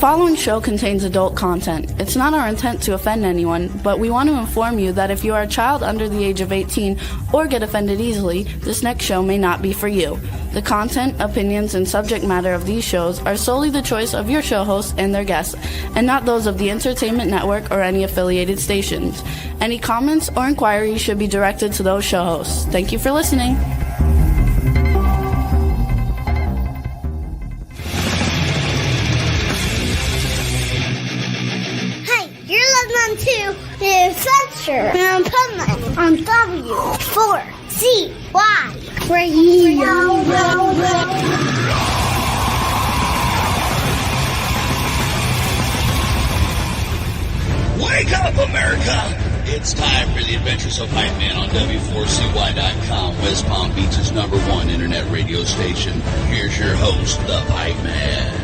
following show contains adult content. It's not our intent to offend anyone, but we want to inform you that if you are a child under the age of 18 or get offended easily, this next show may not be for you. The content, opinions, and subject matter of these shows are solely the choice of your show hosts and their guests, and not those of the Entertainment Network or any affiliated stations. Any comments or inquiries should be directed to those show hosts. Thank you for listening. To the Adventure and Pipeman on W4CY Radio. Wake up, America! It's time for the Adventures of Pipeman on W4CY.com, West Palm Beach's #1 internet radio station. Here's your host, the Pipeman.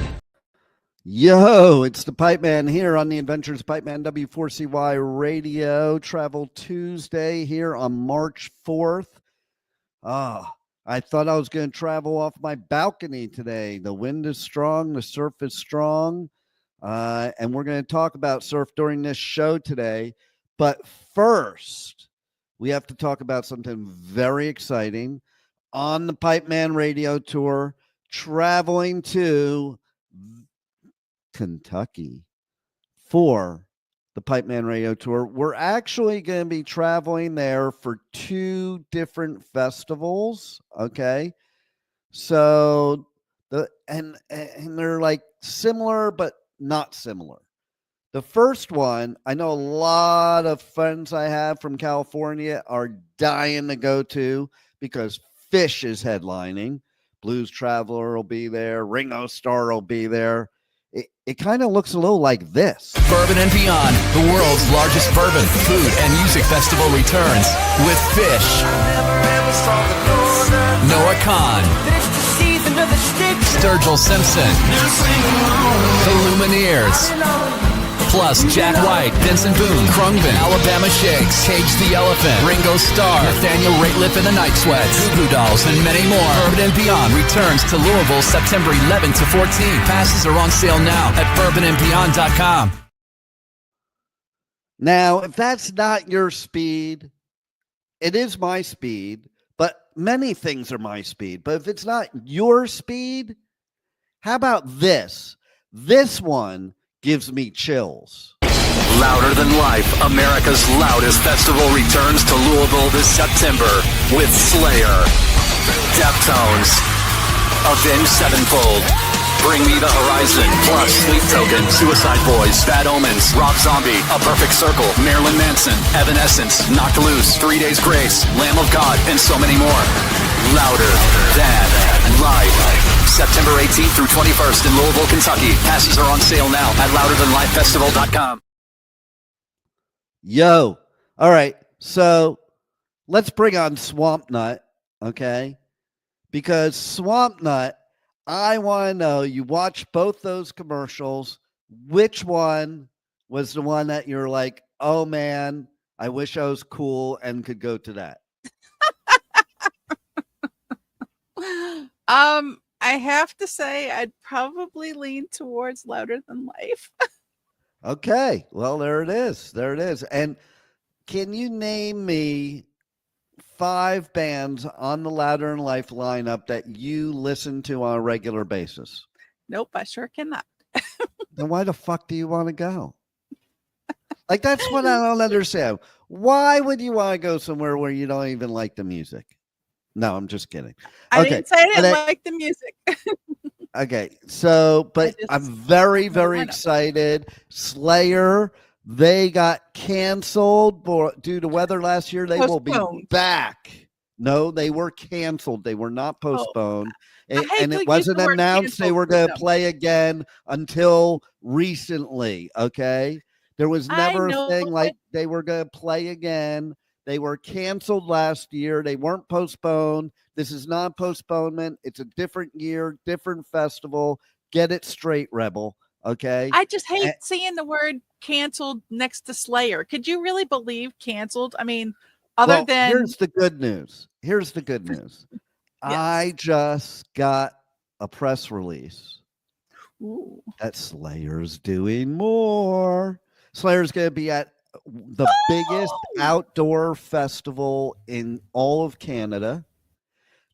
Yo, it's the Pipeman here on the Adventures Pipeman W4CY Radio. Travel Tuesday here on March 4th. I thought I was going to travel off my balcony today. The wind is strong. The surf is strong. And we're going to talk about surf during this show today. But first, we have to talk about something very exciting on the Pipeman Radio Tour, traveling to Kentucky for the Pipeman Radio Tour. We're actually going to be traveling there for 2 different festivals. Okay. So and they're like similar, but not similar. The first one, I know a lot of friends I have from California are dying to go to because Fish is headlining. Blues Traveler will be there. Ringo Starr will be there. It kind of looks a little like this. Bourbon and Beyond, the world's largest bourbon, food, and music festival returns with Fish, Noah Kahn, Sturgill Simpson, The Lumineers, plus Jack White, Vincent Boone, Krungben, Alabama Shakes, Cage the Elephant, Ringo Starr, Nathaniel Rateliff and the Night Sweats, Goo Goo Dolls, and many more. Bourbon and Beyond returns to Louisville September 11 to 14. Passes are on sale now at bourbonandbeyond.com. Now, if that's not your speed, it is my speed, but many things are my speed. But if it's not your speed, how about this? This one gives me chills. Louder Than Life, America's loudest festival, returns to Louisville this September with Slayer, Deftones, Avenged Sevenfold, Bring Me the Horizon, plus Sleep Token, Suicide Boys, Bad Omens, Rob Zombie, A Perfect Circle, Marilyn Manson, Evanescence, Knocked Loose, 3 Days Grace, Lamb of God, and so many more. Louder Than Life. September 18th through 21st in Louisville, Kentucky. Passes are on sale now at louderthanlifefestival.com. Yo. All right. So let's bring on Swamp Nut, okay? Because Swamp Nut, I want to know, you watch both those commercials. Which one was the one that you're like, oh man, I wish I was cool and could go to that? I have to say I'd probably lean towards Louder Than Life. Okay. Well, there it is. There it is. And can you name me 5 bands on the Louder Than Life lineup that you listen to on a regular basis? Nope, I sure cannot. Then why the fuck do you want to go? Like, that's what I don't understand. Why would you want to go somewhere where you don't even like the music? No, I'm just kidding. I didn't say I didn't like the music. Okay, so, but I'm very, very excited. Slayer, they got canceled due to weather last year. They will be back. No, they were canceled. They were not postponed. And it wasn't announced they were going to play again until recently, okay? There was never a thing like they were going to play again. They were canceled last year. They weren't postponed. This is not a postponement. It's a different year, different festival. Get it straight, Rebel. Okay. I just hate seeing the word canceled next to Slayer. Could you really believe canceled? I mean, other than. Here's the good news. Here's the good news. Yes. I just got a press release Ooh. that Slayer's doing more. Slayer's going to be at the biggest outdoor festival in all of Canada.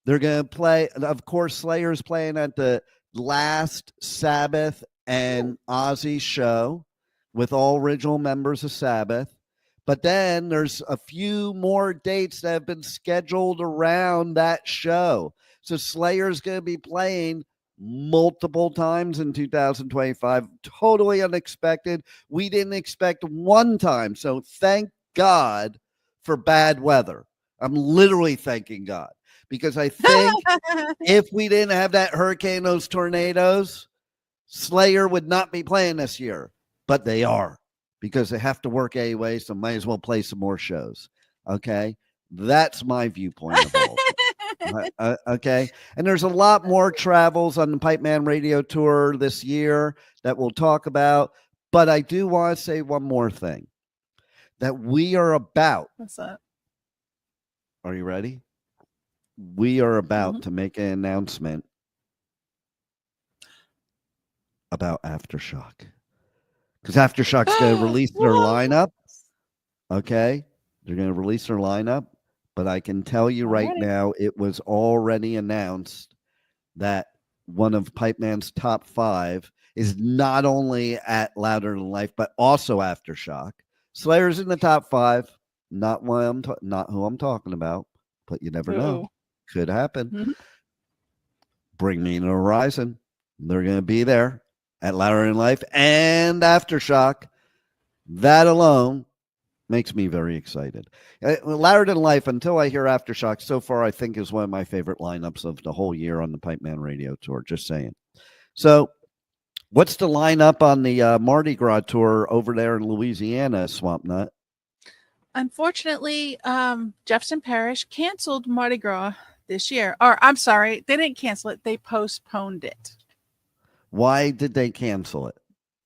They're going to play, of course, Slayer's playing at the last Sabbath and Ozzy show with all original members of Sabbath. But then there's a few more dates that have been scheduled around that show. So Slayer's going to be playing multiple times in 2025. Totally unexpected. We didn't expect one time. So thank God for bad weather. I'm literally thanking God, because I think if we didn't have that hurricane, those tornadoes, Slayer would not be playing this year. But they are, because they have to work anyway, so might as well play some more shows. Okay? That's my viewpoint of all of it. Okay? And there's a lot more travels on the Pipeman Radio Tour this year that we'll talk about. But I do want to say one more thing that we are about. What's that? Are you ready? We are about to make an announcement about Aftershock. Because Aftershock's going to release their lineup. Okay? They're going to release their lineup. But I can tell you right now, it was already announced that one of Pipeman's top 5 is not only at Louder Than Life, but also Aftershock. Slayer's in the top 5. Not who I'm talking about, but you never know. Could happen. Bring Me the Horizon. They're going to be there at Louder Than Life and Aftershock. That alone makes me very excited. Louder Than Life, until I hear Aftershock, so far I think is one of my favorite lineups of the whole year on the Pipeman Radio Tour. Just saying. So, what's the lineup on the Mardi Gras tour over there in Louisiana, Swamp Nut? Unfortunately, Jefferson Parish canceled Mardi Gras this year. Or, I'm sorry, they didn't cancel it. They postponed it. Why did they cancel it?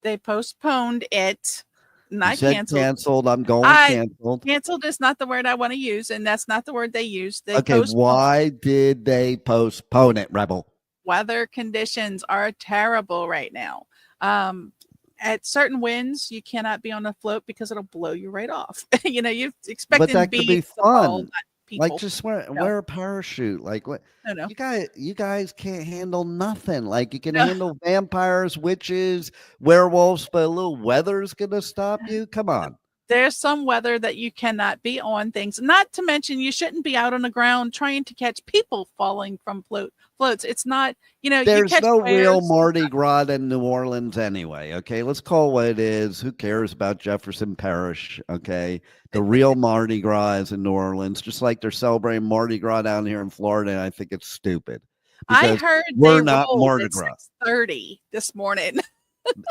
They postponed it. Not canceled. I'm going canceled. Canceled is not the word I want to use, and that's not the word they used. Okay, why did they postpone it, Rebel? Weather conditions are terrible right now. At certain winds, you cannot be on a float because it'll blow you right off. You expect but that could be fun. People. Like, just wear a parachute. Like, what? No. You guys can't handle nothing. Like, you can handle vampires, witches, werewolves, but a little weather's gonna stop you. Come on. There's some weather that you cannot be on things. Not to mention, you shouldn't be out on the ground trying to catch people falling from floats. It's not, There's you catch no bears. real Mardi Gras in New Orleans anyway. Okay, let's call it what it is. Who cares about Jefferson Parish? Okay, the real Mardi Gras is in New Orleans, just like they're celebrating Mardi Gras down here in Florida. And I think it's stupid. I heard we're not Mardi Gras. 6:30 this morning.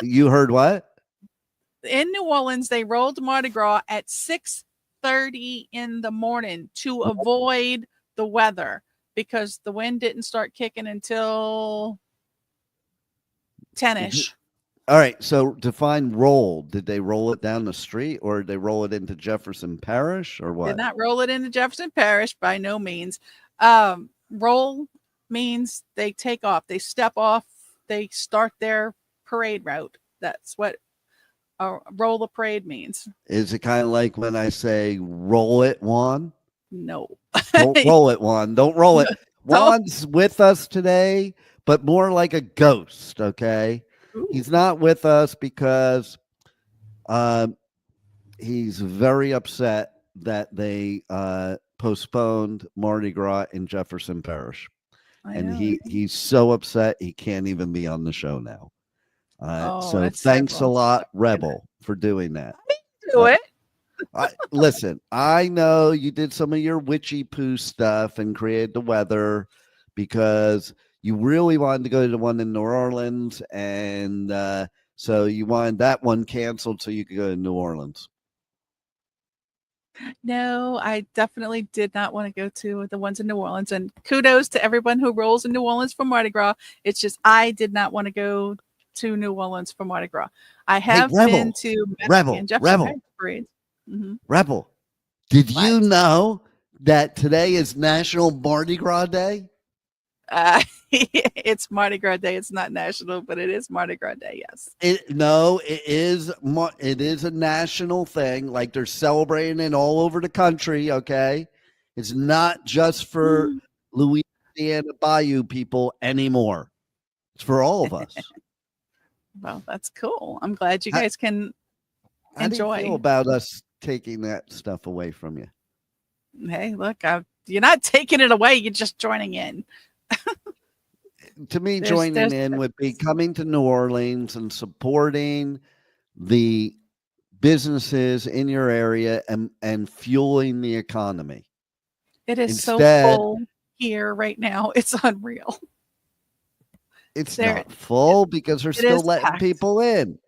You heard what? In New Orleans, they rolled Mardi Gras at 6:30 in the morning to avoid the weather, because the wind didn't start kicking until 10-ish. All right. So define roll. Did they roll it down the street, or did they roll it into Jefferson Parish, or what? Did not roll it into Jefferson Parish, by no means. Roll means they take off. They step off. They start their parade route. That's what roll the parade means. Is it kind of like when I say roll it, Juan? No. Don't roll it, Juan. Don't roll it. Juan's with us today, but more like a ghost, okay? Ooh. He's not with us because he's very upset that they postponed Mardi Gras in Jefferson Parish. And he's so upset he can't even be on the show now. So thanks a lot, Rebel, for doing that. Do it. Listen, I know you did some of your witchy poo stuff and created the weather because you really wanted to go to the one in New Orleans, and so you wanted that one canceled so you could go to New Orleans. No, I definitely did not want to go to the ones in New Orleans, and kudos to everyone who rolls in New Orleans for Mardi Gras. It's just I did not want to go to New Orleans for Mardi Gras. I have been to Rebel. Rebel, did you know that today is National Mardi Gras Day? It's Mardi Gras Day. It's not national, but it is Mardi Gras Day. Yes. It is a national thing. Like they're celebrating it all over the country. Okay, it's not just for Louisiana Bayou people anymore. It's for all of us. Well, that's cool. I'm glad you guys can enjoy. How do you feel about us taking that stuff away from you? Hey, look, you're not taking it away. You're just joining in. To me, joining in would be coming to New Orleans and supporting the businesses in your area and fueling the economy. It is so full here right now. It's unreal. It's not full because they're still letting packed. People in.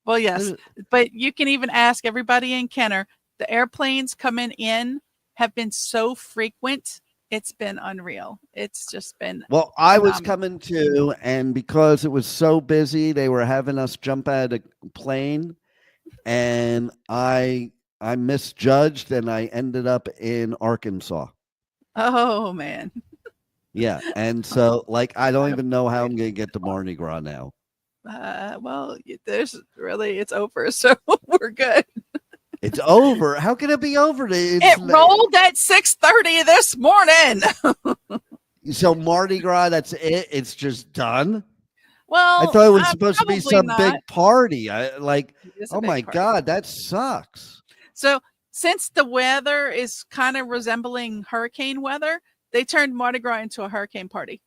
Well, yes, but you can even ask everybody in Kenner. The airplanes coming in have been so frequent. It's been unreal. It's just been well. I was coming to, and because it was so busy, they were having us jump out of a plane, and I misjudged, and I ended up in Arkansas. Oh man. Yeah, and so like I don't even know how I'm going to get to Mardi Gras now. Well, it's over, so we're good. It's over. How can it be over? It rolled at 6:30 this morning. So Mardi Gras, that's it. It's just done. Well, I thought it was supposed to be some not. big party. Oh my God, that sucks. So since the weather is kind of resembling hurricane weather, they turned Mardi Gras into a hurricane party.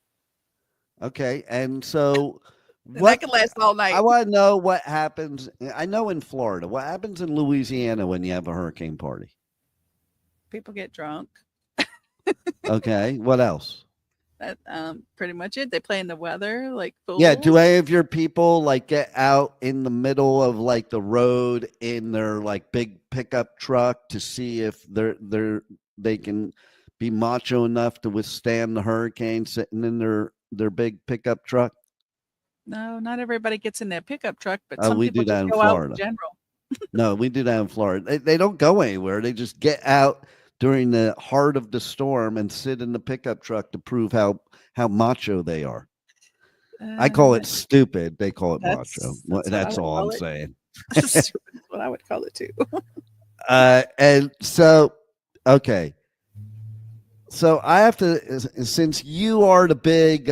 Okay, and so that can last all night. I want to know what happens. I know in Florida, what happens in Louisiana when you have a hurricane party? People get drunk. Okay, what else? That pretty much it. They play in the weather like fools. Yeah, do any of your people like get out in the middle of like the road in their like big pickup truck to see if they can be macho enough to withstand the hurricane sitting in their big pickup truck? No, not everybody gets in their pickup truck, but some we people do that just in go Florida. out in general. No, we do that in Florida. They don't go anywhere. They just get out during the heart of the storm and sit in the pickup truck to prove how macho they are. I call it stupid. They call it macho. That's all I'm saying. That's what I would call it too. And so, okay. So I have to, since you are the big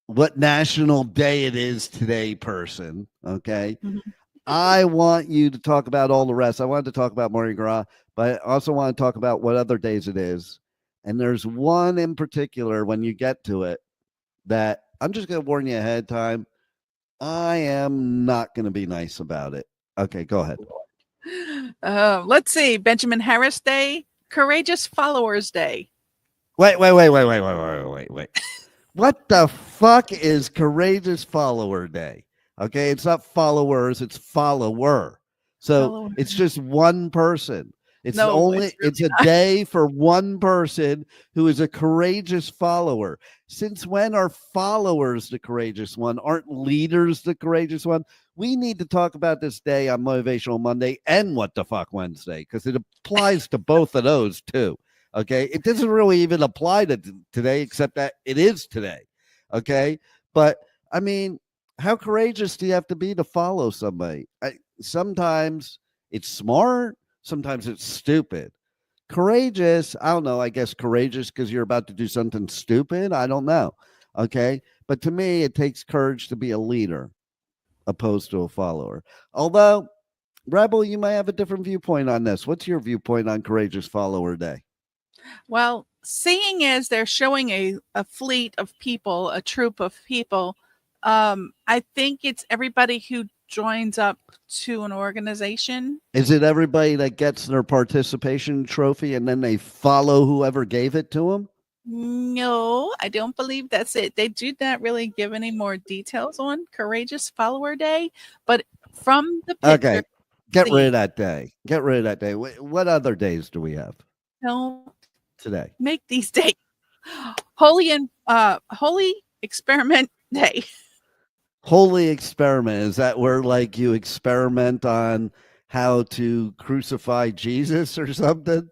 what national day it is today person, okay? Mm-hmm. I want you to talk about all the rest. I wanted to talk about Mardi Gras, but I also want to talk about what other days it is. And there's one in particular when you get to it that I'm just going to warn you ahead of time. I am not going to be nice about it. Okay, go ahead. Let's see. Benjamin Harris Day, Courageous Followers Day. Wait. What the fuck is Courageous Follower Day? Okay, it's not followers, it's follower. So it's just one person. It's a day for one person who is a courageous follower. Since when are followers the courageous one? Aren't leaders the courageous one? We need to talk about this day on Motivational Monday and What the Fuck Wednesday, because it applies to both of those too. Okay, it doesn't really even apply to today, except that it is today. Okay, but I mean, how courageous do you have to be to follow somebody? Sometimes it's smart, sometimes it's stupid. Courageous, I don't know. I guess courageous because you're about to do something stupid. I don't know. Okay, but to me, it takes courage to be a leader, opposed to a follower. Although, Rebel, you might have a different viewpoint on this. What's your viewpoint on Courageous Follower Day? Well, seeing as they're showing a fleet of people, a troop of people, I think it's everybody who joins up to an organization. Is it everybody that gets their participation trophy and then they follow whoever gave it to them? No, I don't believe that's it. They do not really give any more details on Courageous Follower Day, but from the picture, okay, get rid of that day. Get rid of that day. What other days do we have? No, today. Make these days Holy Experiment Day. Holy Experiment, is that where like you experiment on how to crucify Jesus or something?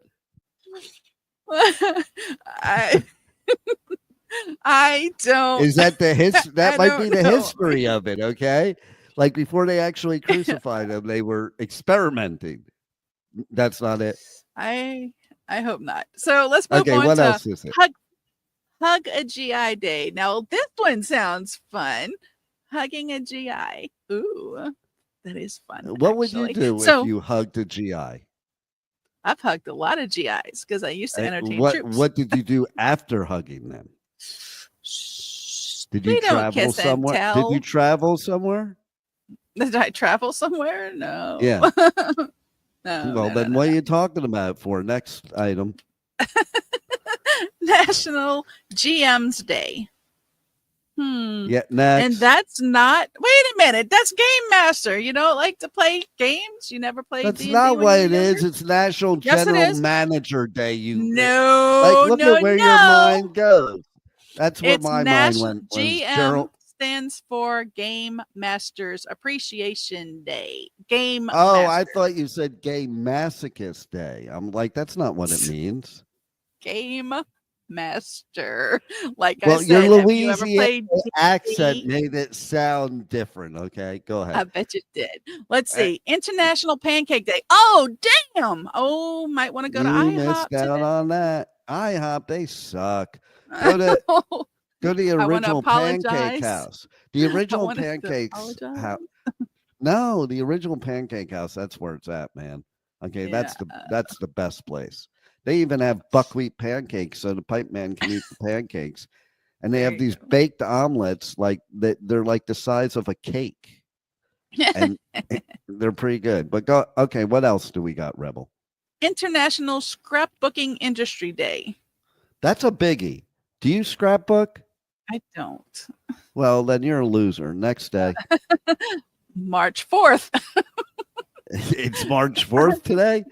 I don't. Is that the that I might be don't the know. history of it, okay? Like before they actually crucified him, they were experimenting. That's not it. I hope not. So let's move Okay, on what to else is it? hug a GI day. Now this one sounds fun. Hugging a GI. Ooh, that is fun. What would you do if you hugged a GI? I've hugged a lot of GIs because I used to entertain troops. What did you do after hugging them? Did you We don't travel kiss and somewhere? Did tell. you travel somewhere? Did I travel somewhere? No. Yeah. No. Well, then what are you talking about for? Next item. National GM's Day. Yeah, next. And that's not. Wait a minute. That's Game Master. You don't like to play games? You never played. That's D&D not when what you it were is. younger? It's National Yes, it General is. Manager Day. You No, look no, at where no. your mind goes. That's where It's my mind national went. was GM General. stands for Game Masters Appreciation Day. Game. Oh, Master. I thought you said Gay Masochist Day. I'm like, that's not what it means. Game Master. Like Well, I your said, have you ever Louisiana played accent D&D? made it sound different. Okay, go I ahead. bet you did. Let's see. International Pancake Day. Oh, damn. Oh, might want to go to You IHOP missed out today. on that. IHOP, they suck. Go to the I wanna original Pancake apologize. House. The original wanted to Pancakes apologize. house. No, the original Pancake House. That's where it's at, man. Okay, that's the best place. They even have buckwheat pancakes, so the pipe man can eat the pancakes. And they have these baked omelets, like that. They're like the size of a cake, and they're pretty good. But go. Okay, what else do we got, Rebel? International Scrapbooking Industry Day. That's a biggie. Do you scrapbook? I don't. Well, then you're a loser. Next day. March 4th. It's March 4th today.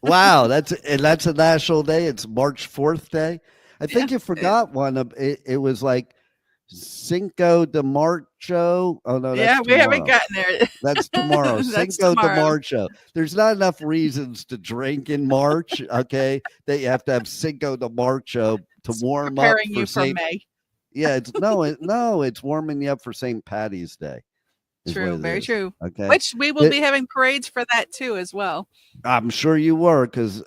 Wow, that's a national day. It's March 4th day. I think you forgot one of it. It was like Cinco de Marcho. Oh no, that's We haven't gotten there. That's tomorrow. That's Cinco de tomorrow. Marcho. There's not enough reasons to drink in March. Okay, that you have to have Cinco de Marcho to warm up Preparing for you for May. Yeah, it's warming you up for St. Patty's Day. True, very true. Okay, Which we will be having parades for that too, as well. I'm sure you were, because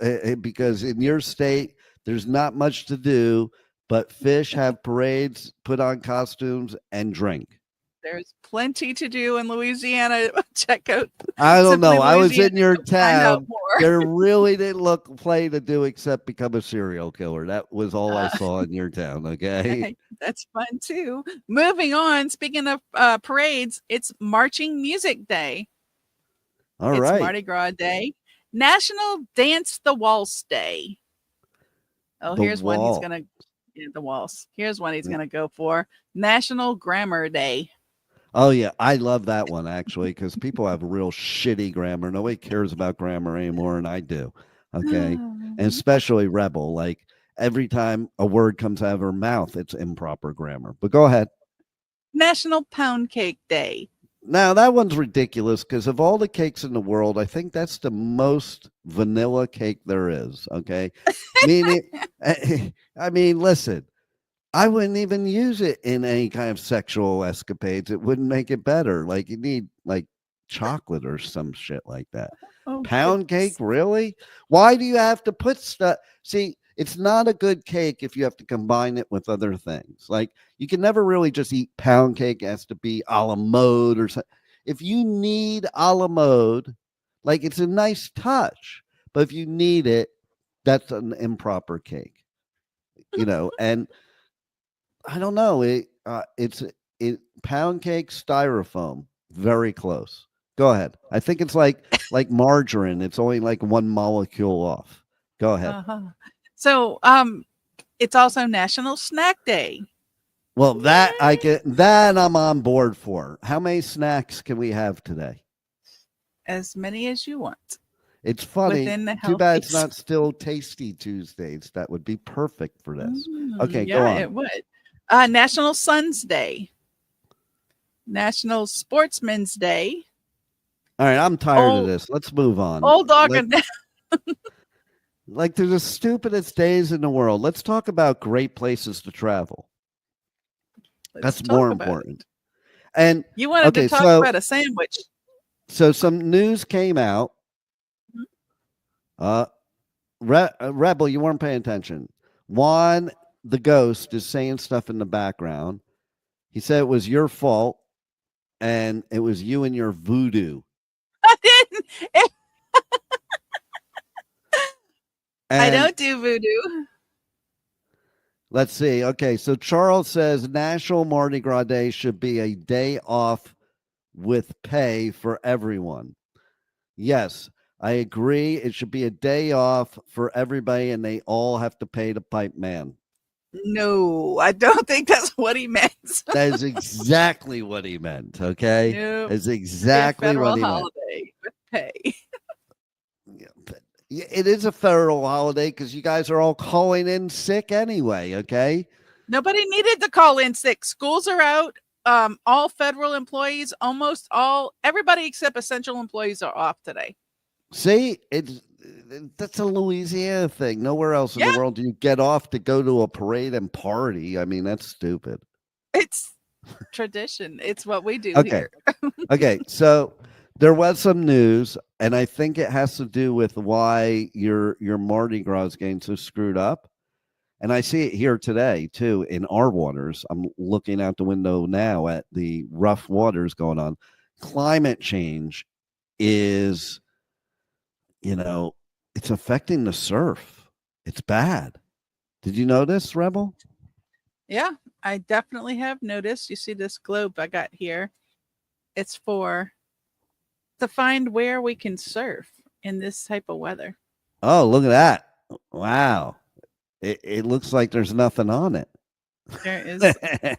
in your state there's not much to do but fish, have parades, put on costumes, and drink. There's plenty to do in Louisiana. Check out. I don't know. I was in your to find out town. more. There really didn't look play to do except become a serial killer. That was all I saw in your town. Okay. That's fun too. Moving on. Speaking of parades, it's Marching Music Day. All it's right. Mardi Gras Day. National Dance the Waltz Day. Oh, here's one he's gonna. The waltz. Here's one he's gonna go for. National Grammar Day. Oh yeah, I love that one actually, because people have real shitty grammar. Nobody cares about grammar anymore, and I do. Okay, and especially Rebel. Like every time a word comes out of her mouth, it's improper grammar. But go ahead. National Pound Cake Day. Now that one's ridiculous because of all the cakes in the world, I think that's the most vanilla cake there is. Okay, I mean, listen. I wouldn't even use it in any kind of sexual escapades. It wouldn't make it better. Like you need like chocolate or some shit like that. Oh, Pound cake, really? Why do you have to put stuff? See, it's not a good cake if you have to combine it with other things. Like you can never really just eat pound cake. It has to be a la mode or something. If you need a la mode, like it's a nice touch, but if you need it, that's an improper cake. And I don't know. It's pound cake styrofoam. Very close. Go ahead. I think it's like margarine. It's only like one molecule off. Go ahead. So, it's also National Snack Day. Well, that I'm on board for. How many snacks can we have today? As many as you want. It's funny. Too bad it's not still Tasty Tuesdays. That would be perfect for this. Okay, go on. It would. National Sons Day. National Sportsman's Day. All right, I'm tired of this. Let's move on. Old dog. Like, they're the stupidest days in the world. Let's talk about great places to travel. That's more important. And you wanted to talk about a sandwich. So some news came out. Rebel, you weren't paying attention. Juan, the ghost, is saying stuff in the background. He said it was your fault, and it was you and your voodoo. I didn't. I don't do voodoo. Let's see. Okay, so Charles says National Mardi Gras Day should be a day off with pay for everyone. Yes, I agree. It should be a day off for everybody, and they all have to pay the pipe man. No, I don't think that's what he meant. That is exactly what he meant. Okay, nope. That's exactly what he meant. With pay. It is a federal holiday because you guys are all calling in sick anyway. Okay. Nobody needed to call in sick. Schools are out. All federal employees, almost all, everybody except essential employees are off today. See, that's a Louisiana thing. Nowhere else in the world do you get off to go to a parade and party. I mean, that's stupid. It's tradition. It's what we do here. Okay, so there was some news, and I think it has to do with why your Mardi Gras is getting so screwed up. And I see it here today, too, in our waters. I'm looking out the window now at the rough waters going on. Climate change is, it's affecting the surf. It's bad. Did you notice, Rebel? Yeah, I definitely have noticed. You see this globe I got here? It's to find where we can surf in this type of weather. Oh, look at that. Wow. It looks like there's nothing on it. There is.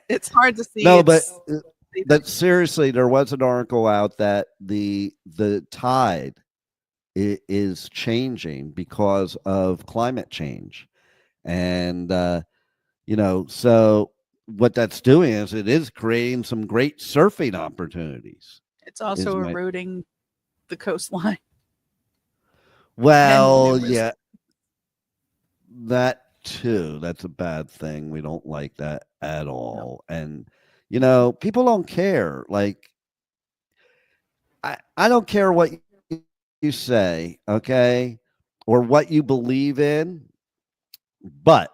It's hard to see. No, but seriously, there was an article out that the tide is changing because of climate change. And, so what that's doing is it is creating some great surfing opportunities. It's also eroding the coastline. Well, yeah, that too. That's a bad thing. We don't like that at all. No. And, people don't care. Like, I don't care what you say, okay, or what you believe in, but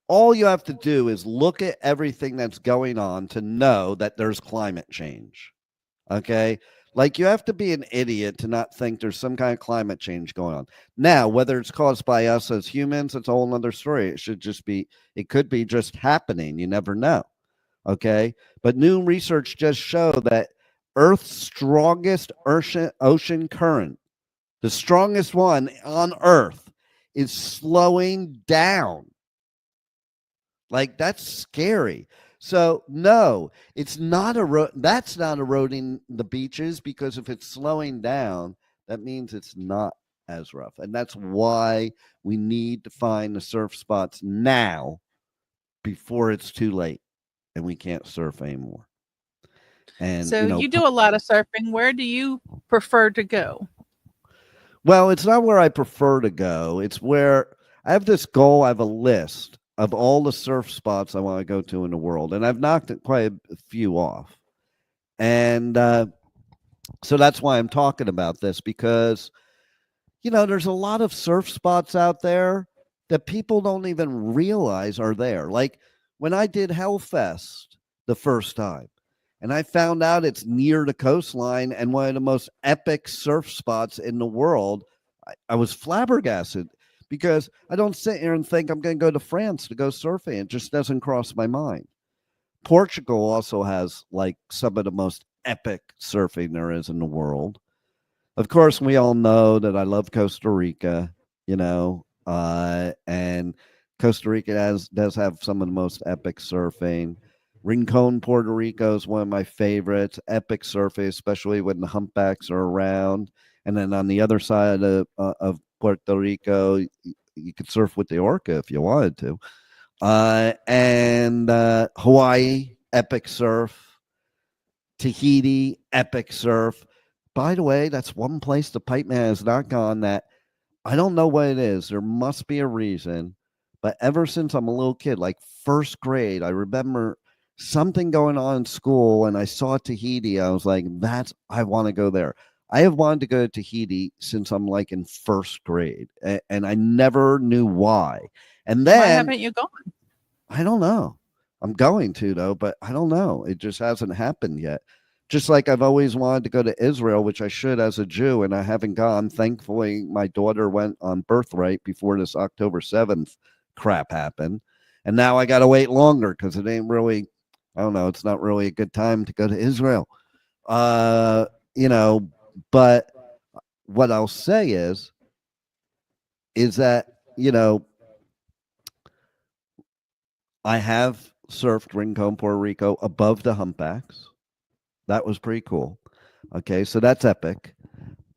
all you have to do is look at everything that's going on to know that there's climate change, okay? Like, you have to be an idiot to not think there's some kind of climate change going on. Now, whether it's caused by us as humans, it's a whole other story. It could be just happening. You never know, okay? But new research just showed that Earth's strongest ocean current, the strongest one on Earth, is slowing down. Like, that's scary. So no, it's not that's not eroding the beaches, because if it's slowing down, that means it's not as rough. And that's why we need to find the surf spots now before it's too late and we can't surf anymore. And so you do a lot of surfing. Where do you prefer to go? Well, it's not where I prefer to go. It's where I have this goal. I have a list of all the surf spots I want to go to in the world. And I've knocked quite a few off. And so that's why I'm talking about this, because, there's a lot of surf spots out there that people don't even realize are there. Like when I did Hellfest the first time, and I found out it's near the coastline and one of the most epic surf spots in the world, I was flabbergasted. Because I don't sit here and think I'm going to go to France to go surfing. It just doesn't cross my mind. Portugal also has like some of the most epic surfing there is in the world. Of course, we all know that I love Costa Rica, and Costa Rica does have some of the most epic surfing. Rincon, Puerto Rico is one of my favorites. Epic surfing, especially when the humpbacks are around. And then on the other side of Puerto Rico, you could surf with the orca if you wanted to. And Hawaii, epic surf. Tahiti, epic surf. By the way, that's one place the Pipeman has not gone that I don't know what it is. There must be a reason. But ever since I'm a little kid, like first grade, I remember something going on in school and I saw Tahiti. I was like, I want to go there. I have wanted to go to Tahiti since I'm like in first grade. And I never knew why. And then why haven't you gone? I don't know. I'm going to, though, but I don't know. It just hasn't happened yet. Just like I've always wanted to go to Israel, which I should as a Jew, and I haven't gone. Thankfully, my daughter went on birthright before this October 7th crap happened. And now I got to wait longer because it ain't really, I don't know, it's not really a good time to go to Israel. You know, but what I'll say is that, you know, I have surfed Rincon, Puerto Rico above the humpbacks. That was pretty cool. Okay, so that's epic.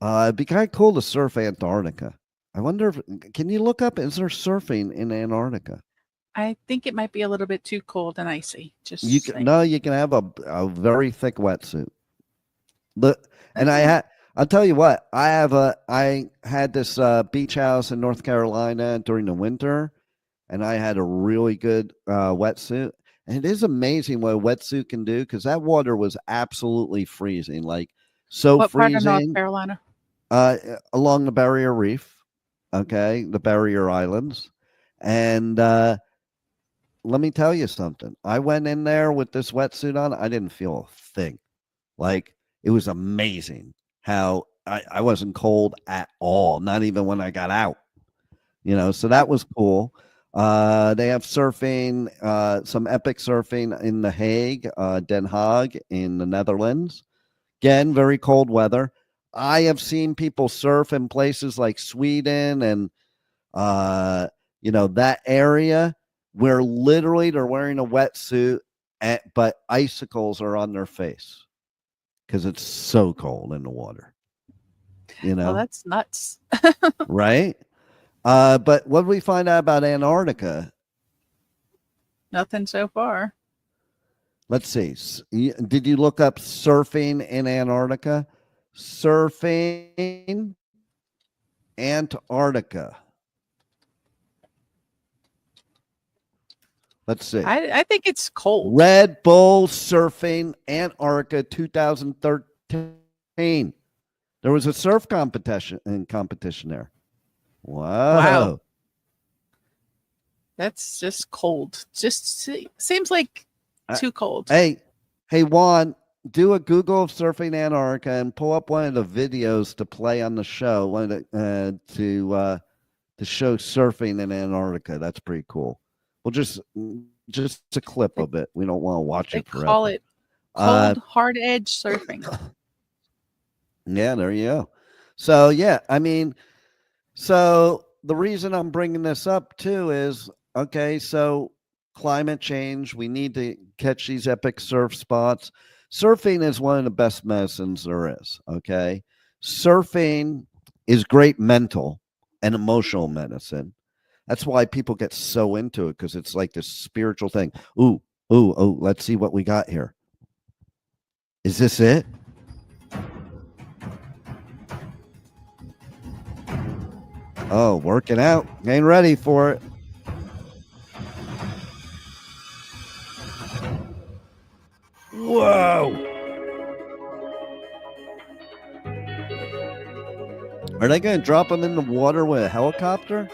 It'd be kind of cool to surf Antarctica. I wonder can you look up, is there surfing in Antarctica? I think it might be a little bit too cold and icy. You can have a very thick wetsuit. And I'll tell you what, I had this beach house in North Carolina during the winter, and I had a really good wetsuit. And it is amazing what a wetsuit can do because that water was absolutely freezing, like so what freezing. What part of North Carolina? Along the Barrier Reef, okay, the Barrier Islands. And let me tell you something. I went in there with this wetsuit on. I didn't feel a thing. Like, it was amazing how I wasn't cold at all, not even when I got out. You know, so that was cool. They have surfing, some epic surfing in The Hague, Den Haag in the Netherlands. Again, very cold weather. I have seen people surf in places like Sweden and, you know, that area where literally they're wearing a wetsuit, but icicles are on their face because it's so cold in the water. You know, well, that's nuts. right? But what did we find out about Antarctica? Nothing so far. Let's see. Did you look up surfing in Antarctica? Surfing Antarctica. Let's see. I think it's cold. Red Bull Surfing Antarctica 2013. There was a surf competition there. Wow. That's just cold. Just seems like too cold. Hey, Juan, do a Google of surfing Antarctica and pull up one of the videos to play on the show. To show surfing in Antarctica. That's pretty cool. Well, just a clip of it. We don't want to watch it forever. Call it cold, hard edge surfing. Yeah, there you go. So yeah, I mean. So the reason I'm bringing this up too is, okay, so climate change, we need to catch these epic surf spots. Surfing is one of the best medicines there is, okay? Surfing is great mental and emotional medicine. That's why people get so into it, because it's like this spiritual thing. Ooh, let's see what we got here. Is this it? Oh, working out. Getting ready for it. Whoa. Are they going to drop them in the water with a helicopter?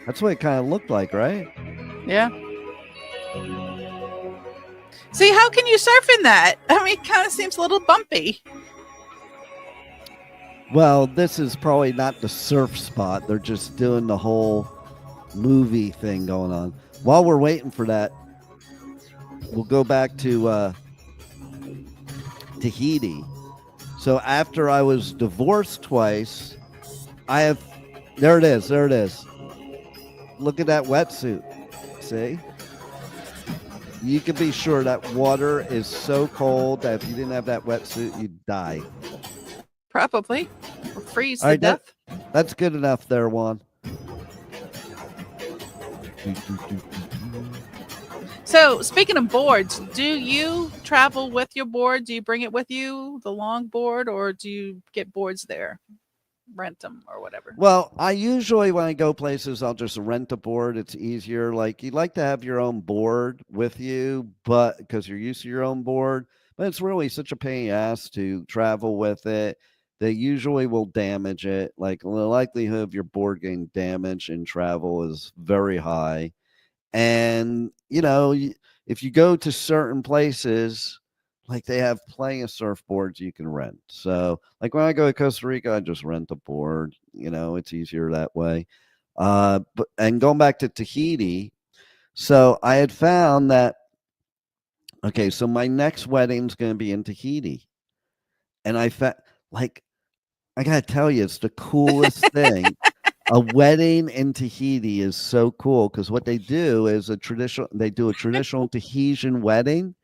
That's what it kind of looked like, right? Yeah. See, how can you surf in that? I mean, it kind of seems a little bumpy. Well, this is probably not the surf spot. They're just doing the whole movie thing going on. While we're waiting for that, we'll go back to Tahiti. So after I was divorced twice, there it is. Look at that wetsuit. See? You can be sure that water is so cold that if you didn't have that wetsuit, you'd die. Probably. Or freeze to death. That's good enough there, Juan. So, speaking of boards, do you travel with your board? Do you bring it with you, the long board, or do you get boards there? rent them or whatever. Well, I usually, when I go places, I'll just rent a board. It's easier. Like, you'd like to have your own board with you, but because you're used to your own board, but it's really such a pain in the ass to travel with it. They usually will damage it. Like, the likelihood of your board getting damaged in travel is very high. And, if you go to certain places, like, they have plenty of surfboards you can rent. So, like, when I go to Costa Rica, I just rent a board. It's easier that way. And going back to Tahiti, so I had found that, okay, so my next wedding's going to be in Tahiti. And I found, like, I got to tell you, it's the coolest thing. A wedding in Tahiti is so cool because what they do is they do a traditional Tahitian wedding.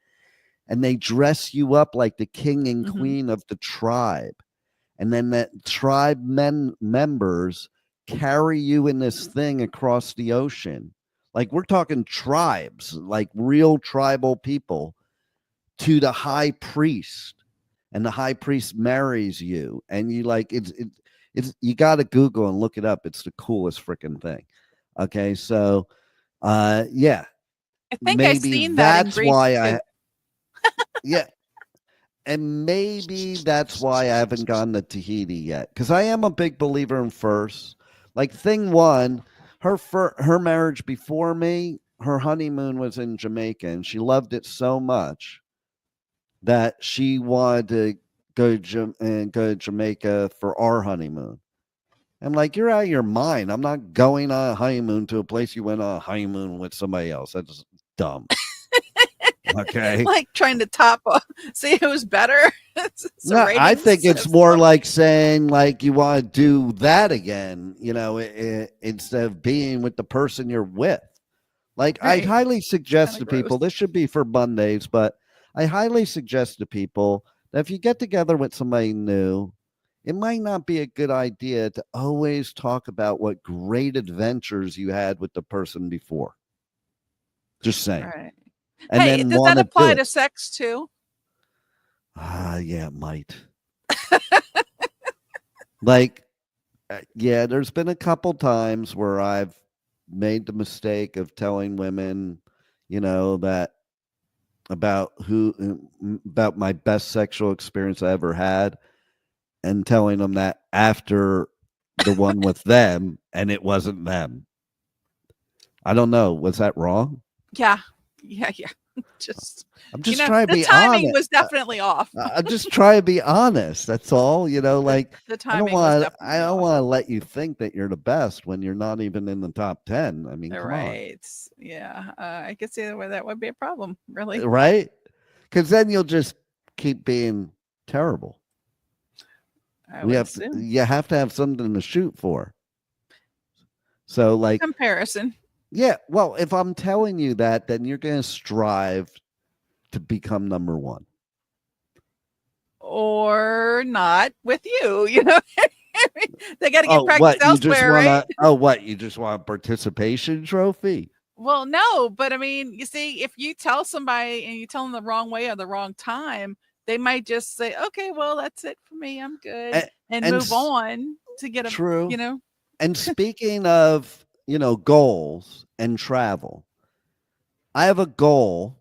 And they dress you up like the king and queen of the tribe. And then that tribe members carry you in this thing across the ocean. Like, we're talking tribes, like real tribal people, to the high priest. And the high priest marries you. And you you got to Google and look it up. It's the coolest freaking thing. Okay. So, yeah. I think I've seen that in Greece too. Yeah. And maybe that's why I haven't gone to Tahiti yet. Because I am a big believer in firsts. Like, thing one, her marriage before me, her honeymoon was in Jamaica. And she loved it so much that she wanted to go to Jamaica for our honeymoon. I'm like, you're out of your mind. I'm not going on a honeymoon to a place you went on a honeymoon with somebody else. That's dumb. Okay. Like trying to see who's better. No, I think it's more like saying, like, you want to do that again, instead of being with the person you're with. Like, right. I highly suggest to people, this should be for Mondays, but I highly suggest to people that if you get together with somebody new, it might not be a good idea to always talk about what great adventures you had with the person before. Just saying. Right. And hey, does that apply to sex too? Yeah, it might. Like, yeah, there's been a couple times where I've made the mistake of telling women, that about my best sexual experience I ever had, and telling them that after the one with them, and it wasn't them. I don't know. Was that wrong? Yeah. I'm just trying to be honest. The timing was definitely off. I'm just trying to be honest. That's all. Like, the timing I don't want to let you think that you're the best when you're not even in the top 10. I mean, come on. Yeah. I could see where that would be a problem, really. Right? Because then you'll just keep being terrible. You have to have something to shoot for. So, like, comparison. Yeah, well, if I'm telling you that, then you're going to strive to become number one. Or not with you, They got to get practice elsewhere, right? Oh, what? You just want a participation trophy? Well, no, but I mean, you see, if you tell somebody and you tell them the wrong way or the wrong time, they might just say, okay, well, that's it for me. I'm good. And move on to get a, true. And speaking of, goals and travel, I have a goal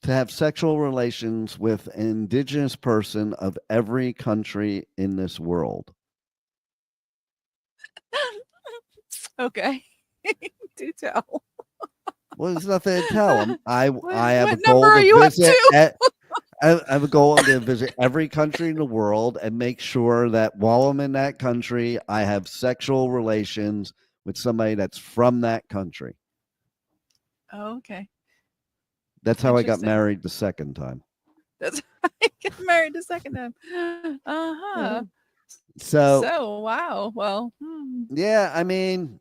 to have sexual relations with an indigenous person of every country in this world. Okay. Do tell. Well, there's nothing to tell them. I have a goal to visit. I have a goal. I'm going to visit every country in the world and make sure that while I'm in that country, I have sexual relations with somebody that's from that country. Oh, okay. That's how I got married the second time. That's how I got married the second time. Uh-huh. So wow. Well, yeah, I mean,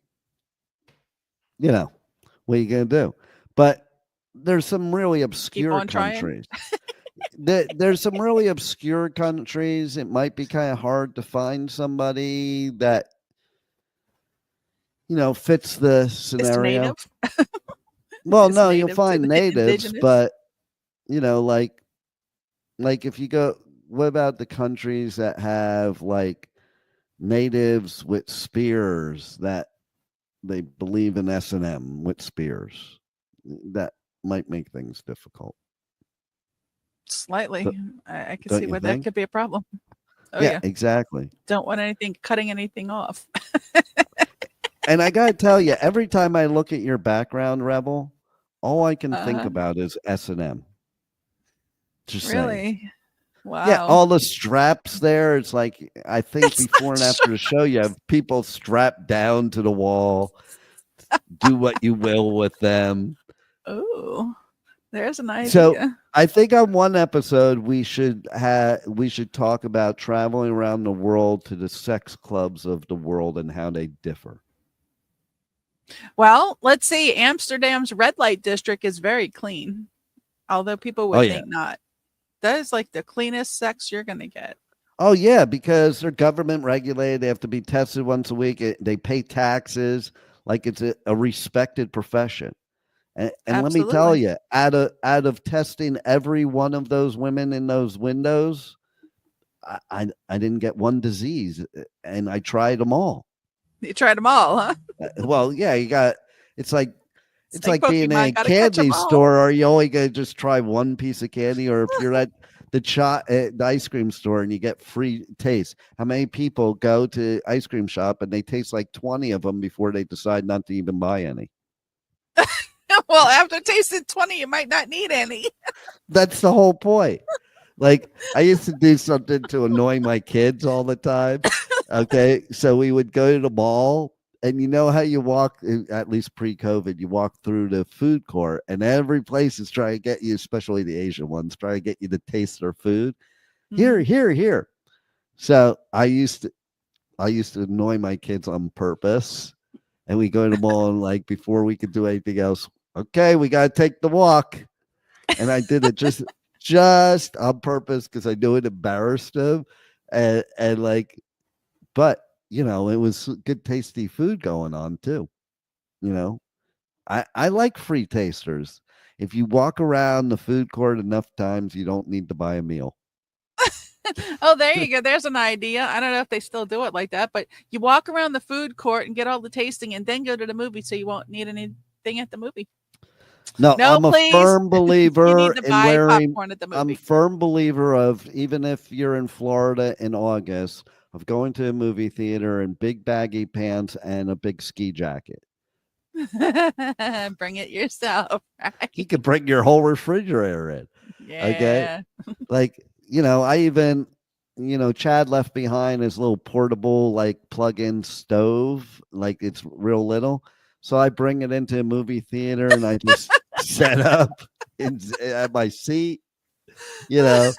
what are you going to do? But there's some really obscure countries. There's some really obscure countries. It might be kind of hard to find somebody that, fits the scenario. Well, no, you'll find natives, but, like if you go, what about the countries that have like natives with spears that they believe in S&M with spears. That might make things difficult. Slightly. But I can don't see you where think? that could be a problem. Oh Yeah, yeah. exactly. Don't want anything cutting anything off. And I gotta tell you, every time I look at your background, Rebel, all I can think about is S&M. Just saying. Really? Wow. Yeah, all the straps there. It's like I think That's before not and after the show, you have people strapped down to the wall. Do what you will with them. Oh, there's an idea. So I think on one episode we should talk about traveling around the world to the sex clubs of the world and how they differ. Well, let's see. Amsterdam's red light district is very clean, although people would think not. That is like the cleanest sex you're going to get. Oh, yeah, because they're government regulated. They have to be tested once a week. They pay taxes like it's a respected profession. And let me tell you, out of testing every one of those women in those windows, I didn't get one disease, and I tried them all. You tried them all, huh? Well, yeah, it's like being in a Pokemon, candy store. Are you only gonna just try one piece of candy, or if you're at the ice cream store and you get free taste? How many people go to ice cream shop and they taste like 20 of them before they decide not to even buy any? Well, after tasting 20, you might not need any. That's the whole point. Like, I used to do something to annoy my kids all the time. Okay, so we would go to the mall, and you know how you walk, at least pre-COVID, you walk through the food court, and every place is trying to get you, especially the Asian ones, trying to get you to taste their food. Mm-hmm. Here. So I used to annoy my kids on purpose, and we go to the mall, and like before we could do anything else, okay, we got to take the walk. And I did it just on purpose because I knew it embarrassed them. And like, but you know, it was good, tasty food going on too. You know, I like free tasters. If you walk around the food court enough times, you don't need to buy a meal. Oh, there you go. There's an idea. I don't know if they still do it like that, but you walk around the food court and get all the tasting and then go to the movie so you won't need anything at the movie. No, I'm please. a firm believer in wearing. Popcorn at the movie. I'm a firm believer of, even if you're in Florida in August, of going to a movie theater in big baggy pants and a big ski jacket. Bring it yourself. Right? You could bring your whole refrigerator in. Yeah. Okay. Like, you know, I even, you know, Chad left behind his little portable, like plug-in stove, like it's real little. So I bring it into a movie theater and I just set up at my seat, you know.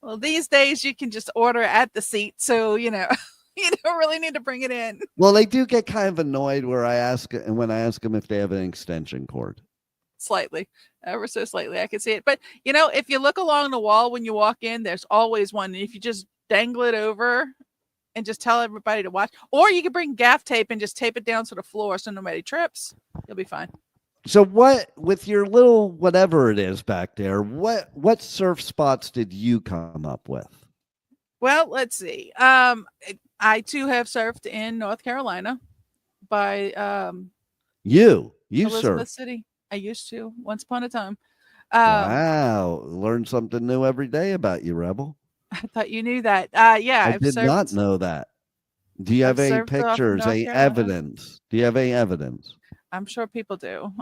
Well, these days you can just order at the seat. So, you know, you don't really need to bring it in. Well, they do get kind of annoyed when I ask them if they have an extension cord. Slightly, ever so slightly. I can see it. But, you know, if you look along the wall when you walk in, there's always one. And if you just dangle it over and just tell everybody to watch, or you can bring gaff tape and just tape it down to the floor so nobody trips, you'll be fine. So what, with your little whatever it is back there, what surf spots did you come up with? Well, let's see. I too have surfed in North Carolina by you Elizabeth surfed. City. I used to once upon a time. Wow, learn something new every day about you, Rebel. I thought you knew that. Yeah, I did not know that. Do you have any pictures, any evidence? Do you have any evidence? I'm sure people do.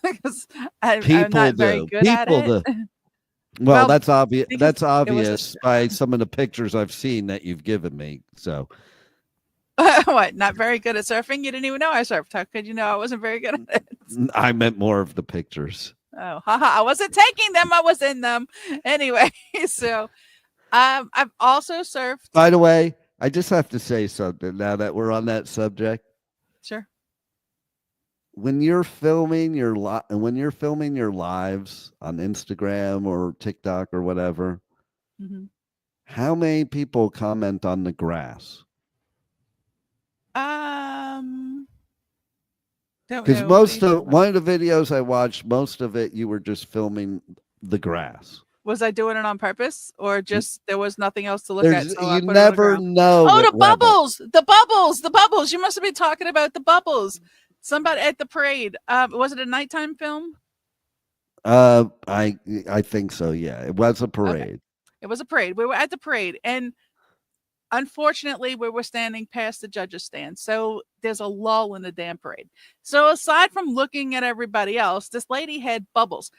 Because I'm not very good at it. Well, that's obvious. That's obvious by some of the pictures I've seen that you've given me. So, what? Not very good at surfing? You didn't even know I surfed. How could you know I wasn't very good at it? I meant more of the pictures. Oh, haha! I wasn't taking them. I was in them anyway. So, I've also surfed. By the way, I just have to say something now that we're on that subject. Sure. When you're filming your lives on Instagram or TikTok or whatever, how many people comment on the grass? Because one of the videos I watched, most of it you were just filming the grass. Was I doing it on purpose, or just there was nothing else to look at? So you never know. Oh, the bubbles! The bubbles! The bubbles! You must have been talking about the bubbles. Somebody at the parade. Was it a nighttime film? I think so. Yeah, it was a parade. Okay. It was a parade. We were at the parade, and unfortunately, we were standing past the judges' stand, so there's a lull in the damn parade. So aside from looking at everybody else, this lady had bubbles,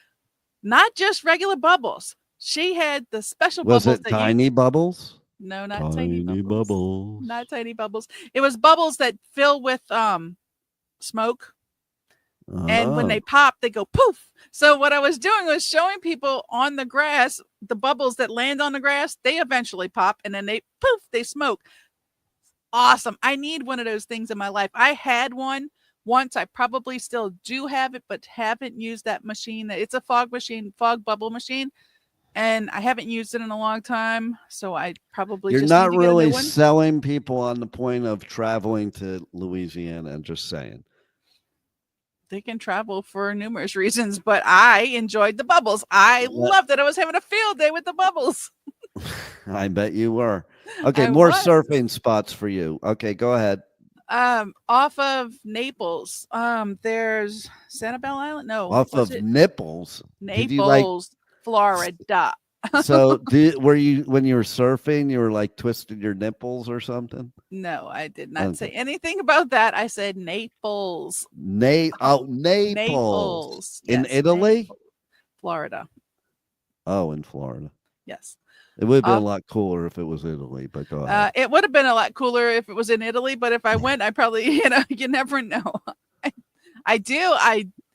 not just regular bubbles. She had the special bubbles. Was it tiny bubbles? No, not tiny bubbles. Not tiny bubbles. It was bubbles that fill with smoke. And when they pop, they go poof. So what I was doing was showing people on the grass, the bubbles that land on the grass, they eventually pop, and then they poof, they smoke. Awesome. I need one of those things in my life. I had one once. I probably still do have it, but haven't used that machine. It's a fog bubble machine. And I haven't used it in a long time. So I probably You're just not need to get really a new one. selling people on the point of traveling to Louisiana. I'm just saying. They can travel for numerous reasons, but I enjoyed the bubbles. I loved it. I was having a field day with the bubbles. I bet you were. Okay, more surfing spots for you. Okay, go ahead. Off of Naples. There's Sanibel Island. No, off of Naples. Naples, Florida. So were you, when you were surfing, you were like twisted your nipples or something? No, I did not say anything about that. I said Naples. Naples. In Italy? Naples. Florida. Oh, in Florida. Yes. It would have been a lot cooler if it was Italy, but go ahead. It would have been a lot cooler if it was in Italy, but if I went, I probably, you never know.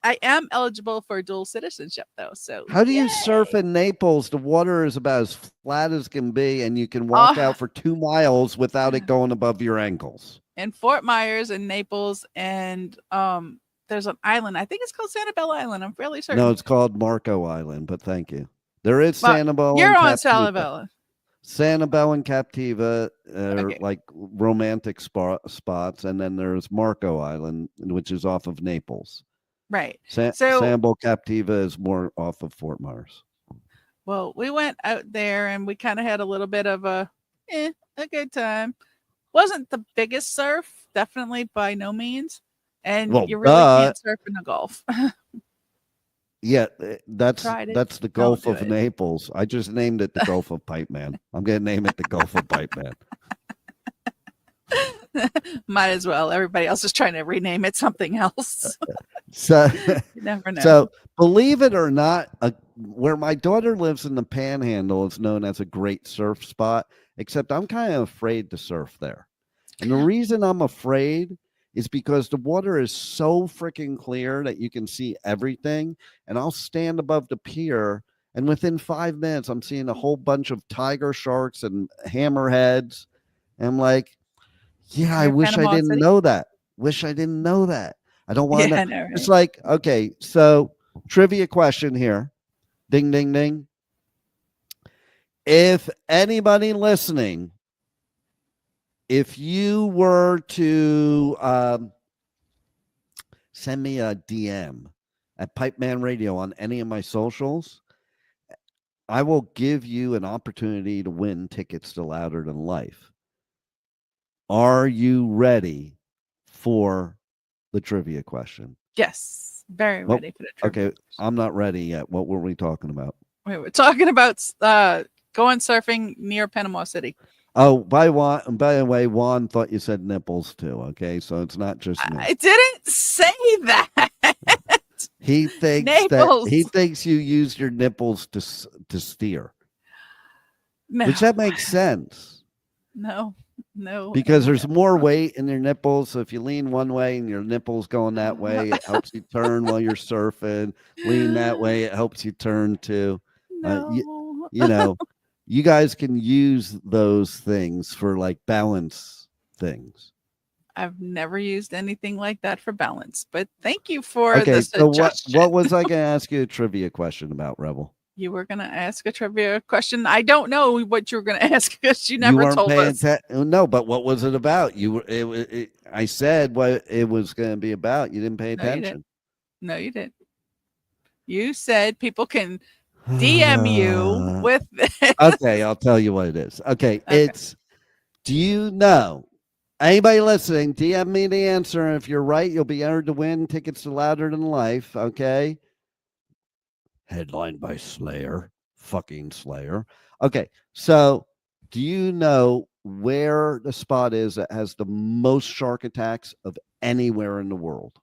I am eligible for dual citizenship, though. So how do you surf in Naples? The water is about as flat as can be, and you can walk out for 2 miles without it going above your ankles. In Fort Myers and Naples, and there's an island. I think it's called Sanibel Island. I'm fairly certain. No, it's called Marco Island, but thank you. There is Sanibel. You're on Sanibel. Sanibel and Captiva are like romantic spots, and then there's Marco Island, which is off of Naples. Right. Sanibel Captiva is more off of Fort Myers. Well, we went out there and we kind of had a little bit of a good time. Wasn't the biggest surf, definitely by no means. And you really can't surf in the Gulf. Yeah, that's the Gulf of Naples. I just named it the Gulf of Pipeman. I'm going to name it the Gulf of Pipeman. Might as well. Everybody else is trying to rename it something else. So you never know. So believe it or not, where my daughter lives in the Panhandle is known as a great surf spot, except I'm kind of afraid to surf there. And the reason I'm afraid is because the water is so freaking clear that you can see everything. And I'll stand above the pier, and within 5 minutes, I'm seeing a whole bunch of tiger sharks and hammerheads. And I'm like, yeah, I wish I didn't know that. I don't want to. Right? It's like, okay, so trivia question here. Ding, ding, ding. If anybody listening, if you were to send me a DM at Pipeman Radio on any of my socials, I will give you an opportunity to win tickets to Louder Than Life. Are you ready for the trivia question? Yes, very ready for the trivia. Okay, I'm not ready yet. What were we talking about? We were talking about going surfing near Panama City. Oh, by the way, Juan thought you said nipples too. Okay, so it's not just me. I didn't say that. He thinks you used your nipples to steer. No. Which that makes sense. No. Because there's more weight in your nipples. So if you lean one way and your nipples going that way, it helps you turn while you're surfing. Lean that way, it helps you turn too. No. You know, you guys can use those things for like balance things. I've never used anything like that for balance, but thank you for the suggestion. So what was I going to ask you a trivia question about, Rebel? You were going to ask a trivia question. I don't know what you were going to ask because you never told us. No, but what was it about? I said what it was going to be about. You didn't pay attention. No, you didn't. You said people can DM you with Okay, I'll tell you what it is. Okay, it's, do you know, anybody listening, DM me the answer. And if you're right, you'll be entered to win tickets to Louder Than Life. Okay. Headlined by Slayer. Fucking Slayer. Okay, so do you know where the spot is that has the most shark attacks of anywhere in the world?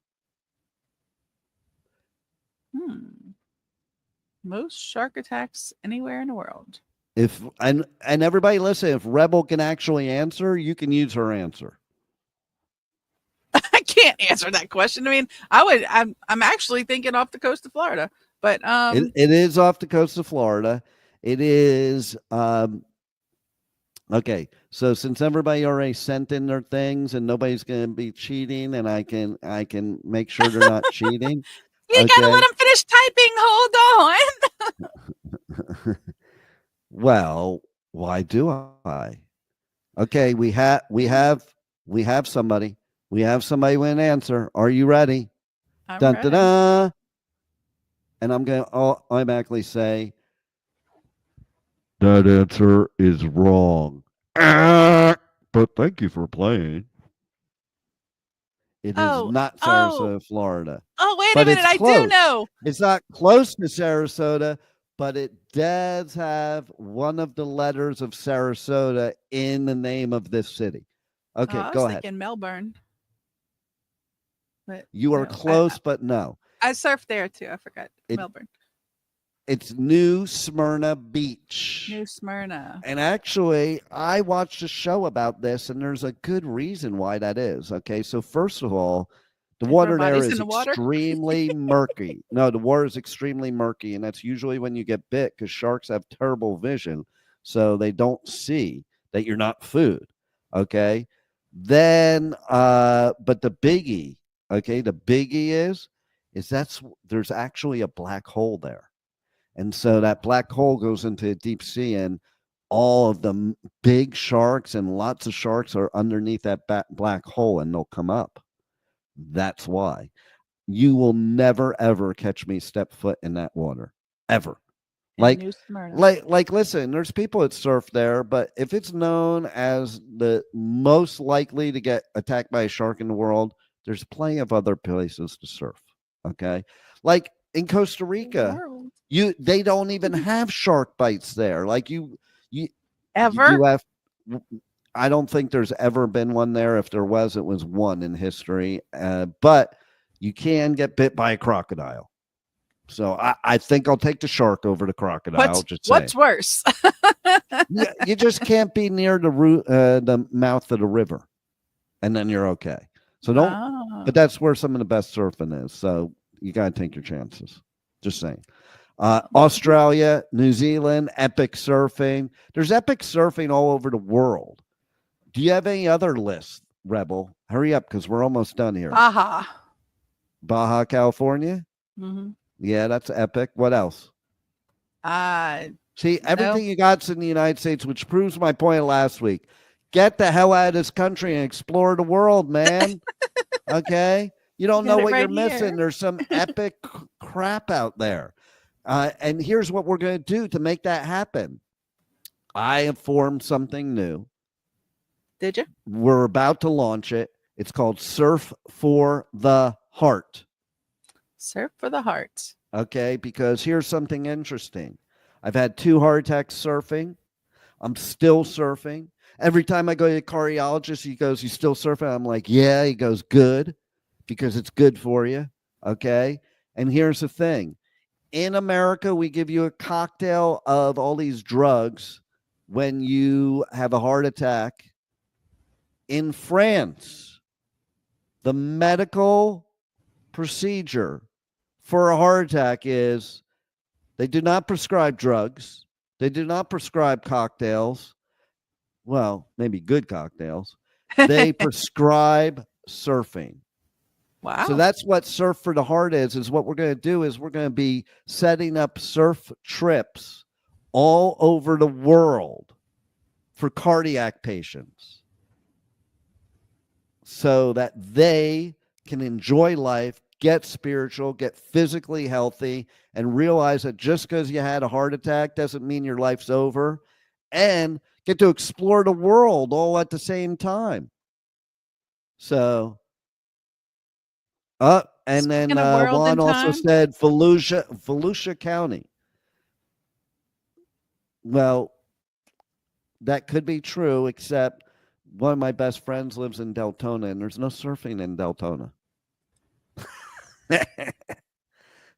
Most shark attacks anywhere in the world. If and everybody listen, if Rebel can actually answer, you can use her answer. I can't answer that question. I mean, I'm actually thinking off the coast of Florida, but it is off the coast of Florida. It is okay. So since everybody already sent in their things and nobody's going to be cheating, and I can make sure they're not cheating. You gotta let them finish typing. Hold on. Well, why do I? Okay, we have somebody. We have somebody with an answer. Are you ready? I'm Dun, ready. dun, dun. And I'm going to automatically say that answer is wrong. But thank you for playing. It is not Sarasota, Florida. Oh, wait But a minute. it's I close. do know. It's not close to Sarasota, but it does have one of the letters of Sarasota in the name of this city. Okay, I was go ahead. thinking Melbourne. But You are close, but no. I surfed there too. I forgot Melbourne. It's New Smyrna Beach. New Smyrna. And actually, I watched a show about this, and there's a good reason why that is. Okay, so first of all, the water there is extremely murky. No, the water is extremely murky, and that's usually when you get bit because sharks have terrible vision, so they don't see that you're not food. Okay, then, but the biggie is there's actually a black hole there. And so that black hole goes into the deep sea, and all of the big sharks and lots of sharks are underneath that black hole, and they'll come up. That's why. You will never, ever catch me step foot in that water. Ever. Like, listen, there's people that surf there, but if it's known as the most likely to get attacked by a shark in the world, there's plenty of other places to surf. Okay. Like in Costa Rica, they don't even have shark bites there. Like you have, I don't think there's ever been one there. If there was, it was one in history. But you can get bit by a crocodile. So I think I'll take the shark over the crocodile. What's worse? You just can't be near the mouth of the river, and then you're okay. So don't. But that's where some of the best surfing is. So you got to take your chances. Just saying. Australia, New Zealand, epic surfing. There's epic surfing all over the world. Do you have any other lists, Rebel? Hurry up, because we're almost done here. Baja, California. Mm-hmm. Yeah, that's epic. What else? See, everything you got's in the United States, which proves my point last week. Get the hell out of this country and explore the world, man. Okay? You don't know what you're missing. There's some epic crap out there. And here's what we're going to do to make that happen. I have formed something new. Did you? We're about to launch it. It's called Surf for the Heart. Surf for the Heart. Okay, because here's something interesting. I've had 2 heart attacks surfing. I'm still surfing. Every time I go to a cardiologist, he goes, "You still surfing?" I'm like, "Yeah." He goes, "Good, because it's good for you." Okay. And here's the thing. In America, we give you a cocktail of all these drugs when you have a heart attack. In France, the medical procedure for a heart attack is they do not prescribe drugs. They do not prescribe cocktails. Well, maybe good cocktails. They prescribe surfing. Wow. So that's what Surf for the Heart is what we're going to do is we're going to be setting up surf trips all over the world for cardiac patients so that they can enjoy life, get spiritual, get physically healthy, and realize that just because you had a heart attack doesn't mean your life's over, and get to explore the world all at the same time. So, and then Juan also said Volusia County. Well, that could be true, except one of my best friends lives in Deltona, and there's no surfing in Deltona.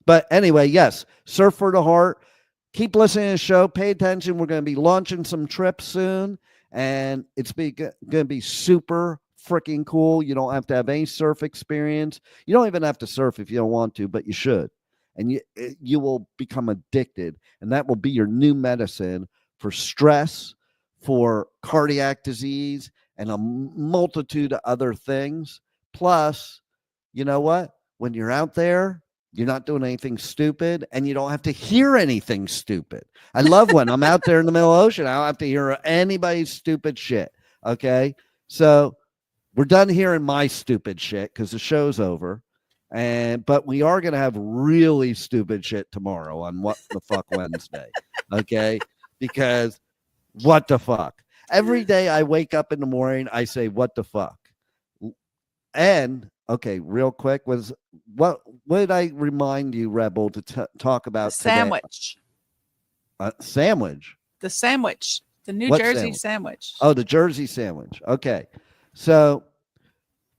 But anyway, yes, Surf for the Heart. Keep listening to the show. Pay attention. We're going to be launching some trips soon, and it's going to be super freaking cool. You don't have to have any surf experience. You don't even have to surf if you don't want to, but you should. And you will become addicted, and that will be your new medicine for stress, for cardiac disease, and a multitude of other things. Plus, you know what? When you're out there, you're not doing anything stupid, and you don't have to hear anything stupid. I love when I'm out there in the middle of the ocean. I don't have to hear anybody's stupid shit. Okay? So we're done hearing my stupid shit because the show's over. But we are going to have really stupid shit tomorrow on What the Fuck Wednesday. Okay? Because what the fuck? Every day I wake up in the morning, I say, what the fuck? And, okay, real quick, what did I remind you, Rebel, to talk about today? Sandwich. Sandwich? The sandwich. The New Jersey sandwich. Oh, the Jersey sandwich. Okay. So,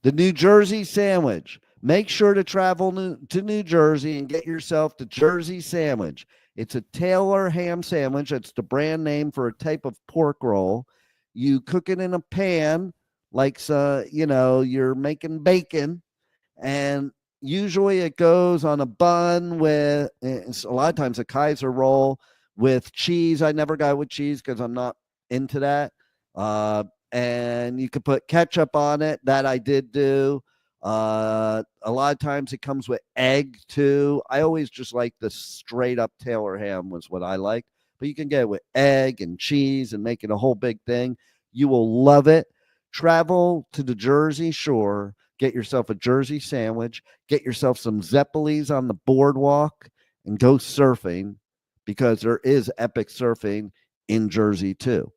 the New Jersey sandwich. Make sure to travel to New Jersey and get yourself the Jersey sandwich. It's a Taylor ham sandwich. It's the brand name for a type of pork roll. You cook it in a pan like, you're making bacon. And usually it goes on a bun with, a lot of times, a Kaiser roll with cheese. I never got it with cheese because I'm not into that. And you could put ketchup on it. That I did do. A lot of times it comes with egg too. I always just like the straight up Taylor ham was what I like, but you can get it with egg and cheese and make it a whole big thing. You will love it. Travel to the Jersey Shore, get yourself a Jersey sandwich, get yourself some Zeppelis on the boardwalk, and go surfing, because there is epic surfing in Jersey too.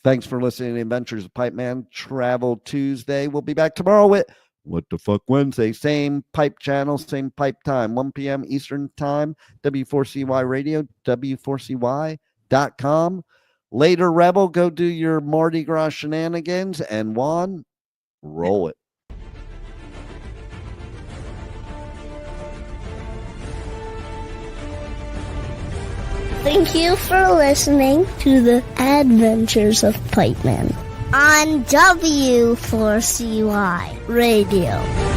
Thanks for listening to Adventures of Pipeman Travel Tuesday. We'll be back tomorrow with What the Fuck Wednesday. Same pipe channel, same pipe time, 1 p.m. Eastern Time, W4CY Radio, W4CY.com. Later, Rebel, go do your Mardi Gras shenanigans. And Juan, roll it. Thank you for listening to the Adventures of Pipeman on W4CY Radio.